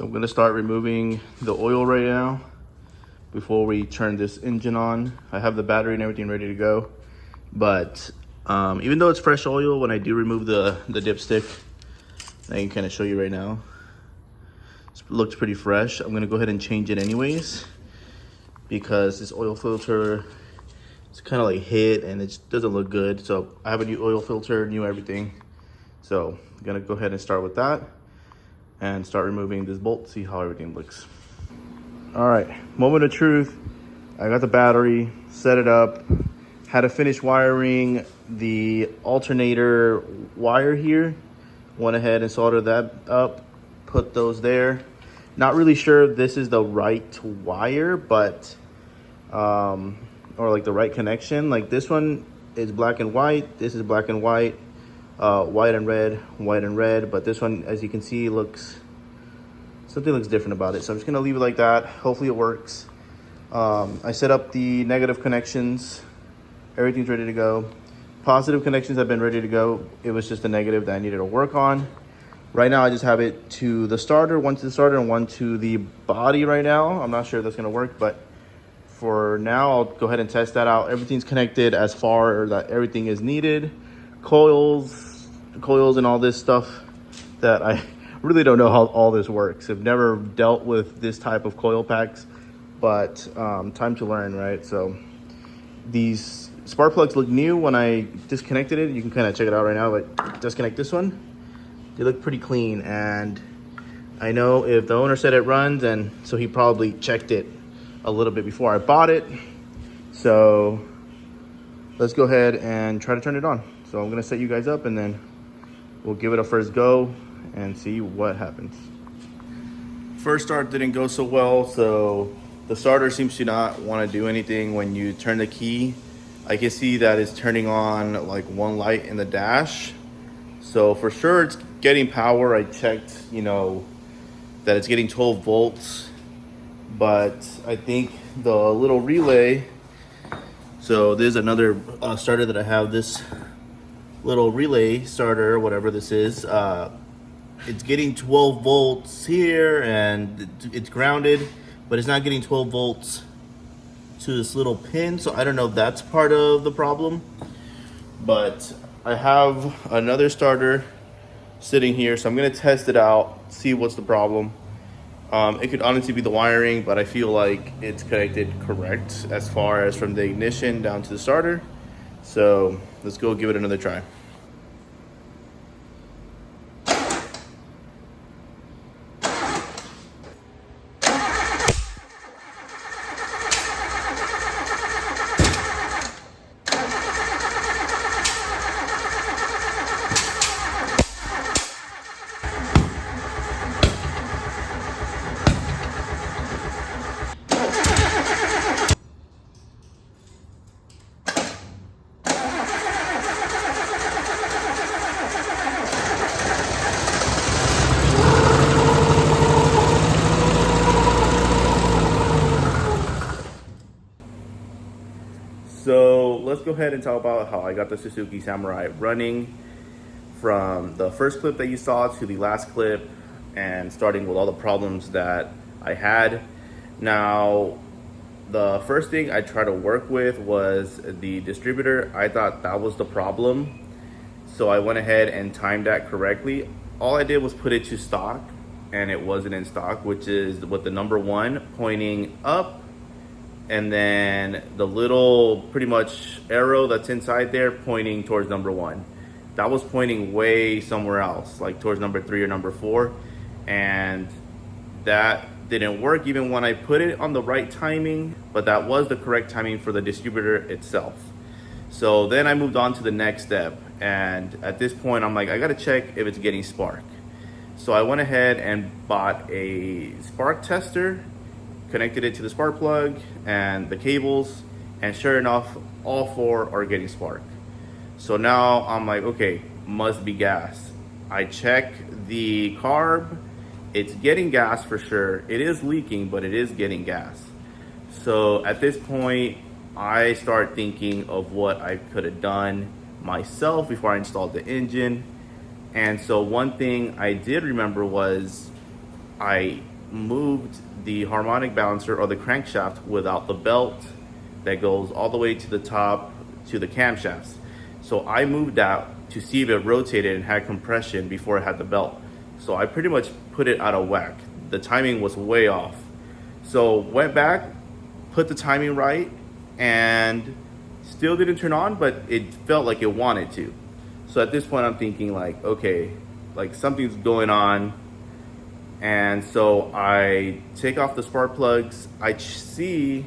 So I'm gonna start removing the oil right now before we turn this engine on. I have the battery and everything ready to go, but even though it's fresh oil, when I do remove the dipstick, I can kind of show you right now, it looks pretty fresh. I'm gonna go ahead and change it anyways because this oil filter is kind of like hit and it just doesn't look good. So I have a new oil filter, new everything. So I'm gonna go ahead and start with that and start removing this bolt, see how everything looks. All right, moment of truth. I got the battery, set it up, had to finish wiring the alternator wire here. Went ahead and soldered that up, put those there. Not really sure if this is the right wire, but, or like the right connection. Like this one is black and white, this is black and white. White and red, but this one, as you can see, something looks different about it. So I'm just gonna leave it like that. Hopefully it works. I set up the negative connections. Everything's ready to go. Positive connections have been ready to go. It was just the negative that I needed to work on. Right now I just have it to the starter, one to the starter and one to the body right now. I'm not sure if that's gonna work, but for now I'll go ahead and test that out. Everything's connected as far that everything is needed. Coils and all this stuff that I really don't know how all this works. I've never dealt with this type of coil packs, but time to learn, right? So these spark plugs look new. When I disconnected it, you can kind of check it out right now, but disconnect this one. They look pretty clean, and I know if the owner said it runs, and so he probably checked it a little bit before I bought it. So let's go ahead and try to turn it on. So I'm gonna set you guys up and then we'll give it a first go and see what happens. First start didn't go so well, so the starter seems to not want to do anything when you turn the key. I can see that it's turning on like one light in the dash. So for sure it's getting power. I checked, that it's getting 12 volts, but I think the little relay, so there's another starter that I have, this little relay starter, whatever this is, it's getting 12 volts here and it's grounded, but it's not getting 12 volts to this little pin. So I don't know if that's part of the problem, but I have another starter sitting here. So I'm gonna test it out, see what's the problem. It could honestly be the wiring, but I feel like it's connected correct as far as from the ignition down to the starter. So let's go give it another try. So let's go ahead and talk about how I got the Suzuki Samurai running from the first clip that you saw to the last clip, and starting with all the problems that I had. Now, the first thing I tried to work with was the distributor. I thought that was the problem. So I went ahead and timed that correctly. All I did was put it to stock, and it wasn't in stock, which is with the number 1 pointing up, and then the little pretty much arrow that's inside there pointing towards number 1. That was pointing way somewhere else, like towards number 3 or number 4. And that didn't work even when I put it on the right timing, but that was the correct timing for the distributor itself. So then I moved on to the next step. And at this point, I'm like, I gotta check if it's getting spark. So I went ahead and bought a spark tester, connected it to the spark plug and the cables, and sure enough, all 4 are getting spark. So now I'm like, okay, must be gas. I check the carb, it's getting gas for sure. It is leaking, but it is getting gas. So at this point, I start thinking of what I could have done myself before I installed the engine. And so one thing I did remember was I moved the harmonic balancer or the crankshaft without the belt that goes all the way to the top to the camshafts. So I moved that to see if it rotated and had compression before it had the belt. So I pretty much put it out of whack. The timing was way off. So went back, put the timing right, and still didn't turn on, but it felt like it wanted to. So at this point I'm thinking like, okay, like something's going on. And so I take off the spark plugs. I see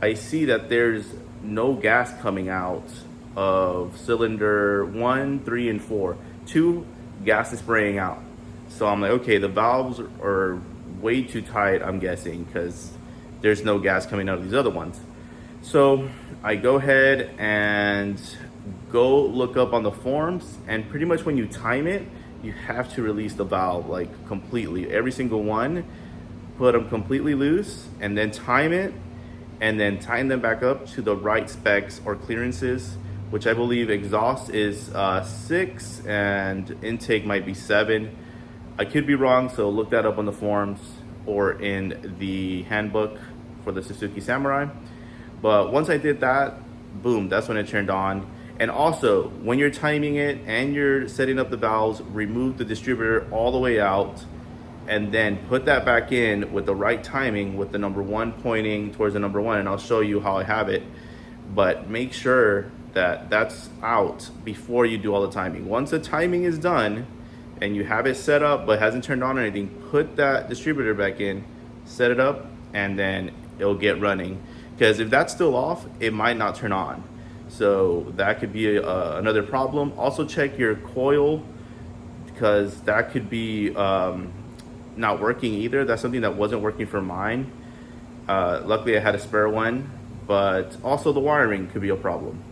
that there's no gas coming out of cylinder 1, 3, and 4. 2, gas is spraying out. So I'm like, okay, the valves are way too tight, I'm guessing, because there's no gas coming out of these other ones. So I go ahead and go look up on the forums, and pretty much when you time it, you have to release the valve like completely. Every single one, put them completely loose, and then time it, and then tighten them back up to the right specs or clearances, which I believe exhaust is 6 and intake might be 7. I could be wrong, so look that up on the forums or in the handbook for the Suzuki Samurai. But once I did that, boom, that's when it turned on. And also, when you're timing it and you're setting up the valves, remove the distributor all the way out and then put that back in with the right timing with the number 1 pointing towards the number 1, and I'll show you how I have it. But make sure that that's out before you do all the timing. Once the timing is done and you have it set up but hasn't turned on or anything, put that distributor back in, set it up, and then it'll get running. Because if that's still off, it might not turn on. So that could be another problem. Also check your coil, because that could be not working either. That's something that wasn't working for mine. Luckily I had a spare one, but also the wiring could be a problem.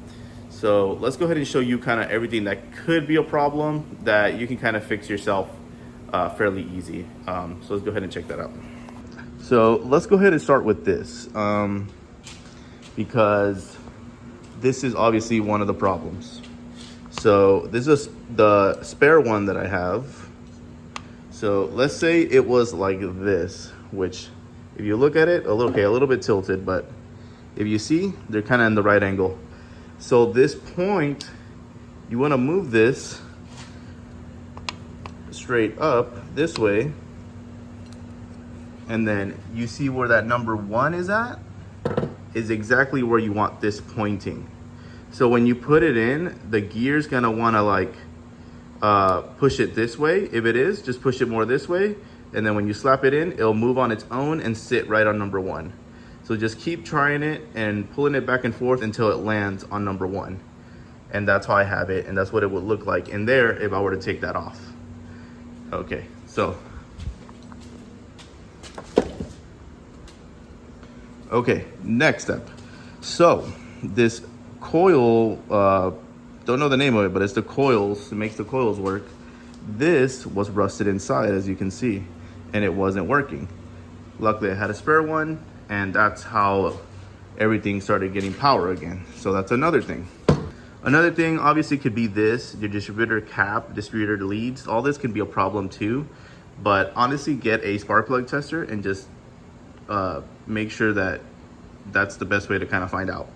So let's go ahead and show you kind of everything that could be a problem that you can kind of fix yourself fairly easy. So let's go ahead and check that out. So let's go ahead and start with this, because this is obviously one of the problems. So this is the spare one that I have. So let's say it was like this, which if you look at it, a little bit tilted, but if you see, they're kind of in the right angle. So this point, you want to move this straight up this way, and then you see where that number 1 is at, is exactly where you want this pointing. So when you put it in, the gear's gonna wanna like push it this way. If it is, just push it more this way. And then when you slap it in, it'll move on its own and sit right on number 1. So just keep trying it and pulling it back and forth until it lands on number 1. And that's how I have it. And that's what it would look like in there if I were to take that off. Okay, so. Okay, next step. So this coil, don't know the name of it, but it's the coils, it makes the coils work. This was rusted inside, as you can see, and it wasn't working. Luckily I had a spare one, and that's how everything started getting power again. So that's another thing. Another thing obviously could be this, your distributor cap, distributor leads. All this can be a problem too, but honestly get a spark plug tester and just make sure that that's the best way to kind of find out.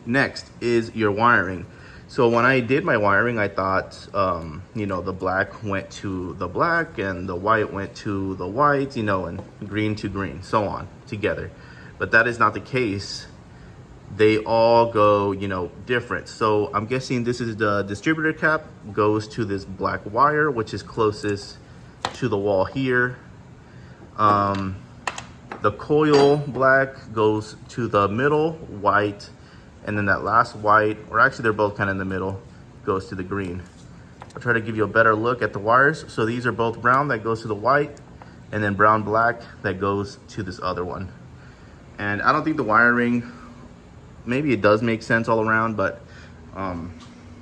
Next is your wiring. So when I did my wiring, I thought, you know, the black went to the black and the white went to the white, you know, and green to green, so on, together. But that is not the case. They all go, you know, different. So I'm guessing this is the distributor cap goes to this black wire, which is closest to the wall here. The coil black goes to the middle white, and then that last white, or actually they're both kind of in the middle, goes to the green. I'll try to give you a better look at the wires. So these are both brown, that goes to the white, and then brown black that goes to this other one. And I don't think the wiring, maybe it does make sense all around, but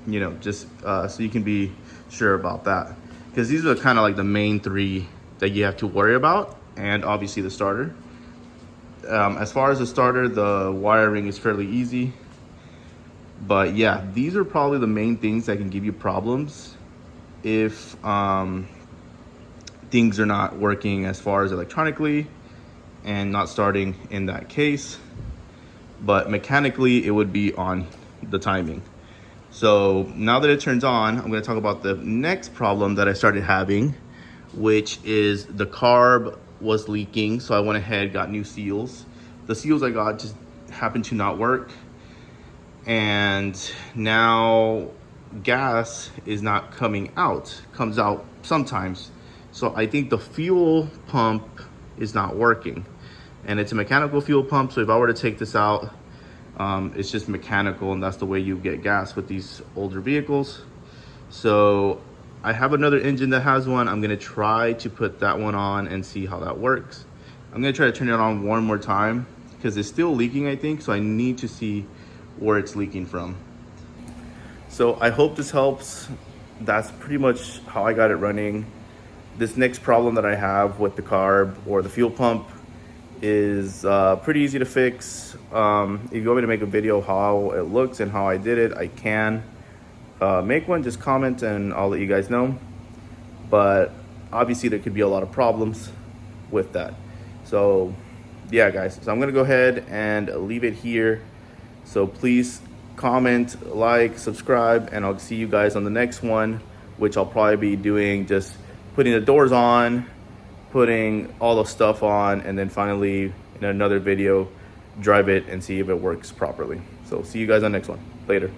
you know, just so you can be sure about that, because these are kind of like the main 3 that you have to worry about, and obviously the starter. As far as the starter, the wiring is fairly easy, but yeah, these are probably the main things that can give you problems if things are not working as far as electronically and not starting in that case, but mechanically it would be on the timing. So now that it turns on, I'm going to talk about the next problem that I started having, which is the carb was leaking. So I went ahead, got new seals. The seals I got just happened to not work, and now gas is not coming out, comes out sometimes. So I think the fuel pump is not working, and it's a mechanical fuel pump. So if I were to take this out, it's just mechanical, and that's the way you get gas with these older vehicles. So I have another engine that has one. I'm gonna try to put that one on and see how that works. I'm gonna try to turn it on one more time because it's still leaking, I think. So I need to see where it's leaking from. So I hope this helps. That's pretty much how I got it running. This next problem that I have with the carb or the fuel pump is pretty easy to fix. If you want me to make a video how it looks and how I did it, I can make one. Just comment and I'll let you guys know. But obviously there could be a lot of problems with that. So yeah, guys, so I'm gonna go ahead and leave it here. So please comment, like, subscribe, and I'll see you guys on the next one, which I'll probably be doing just putting the doors on, putting all the stuff on, and then finally in another video drive it and see if it works properly. So see you guys on the next one. Later.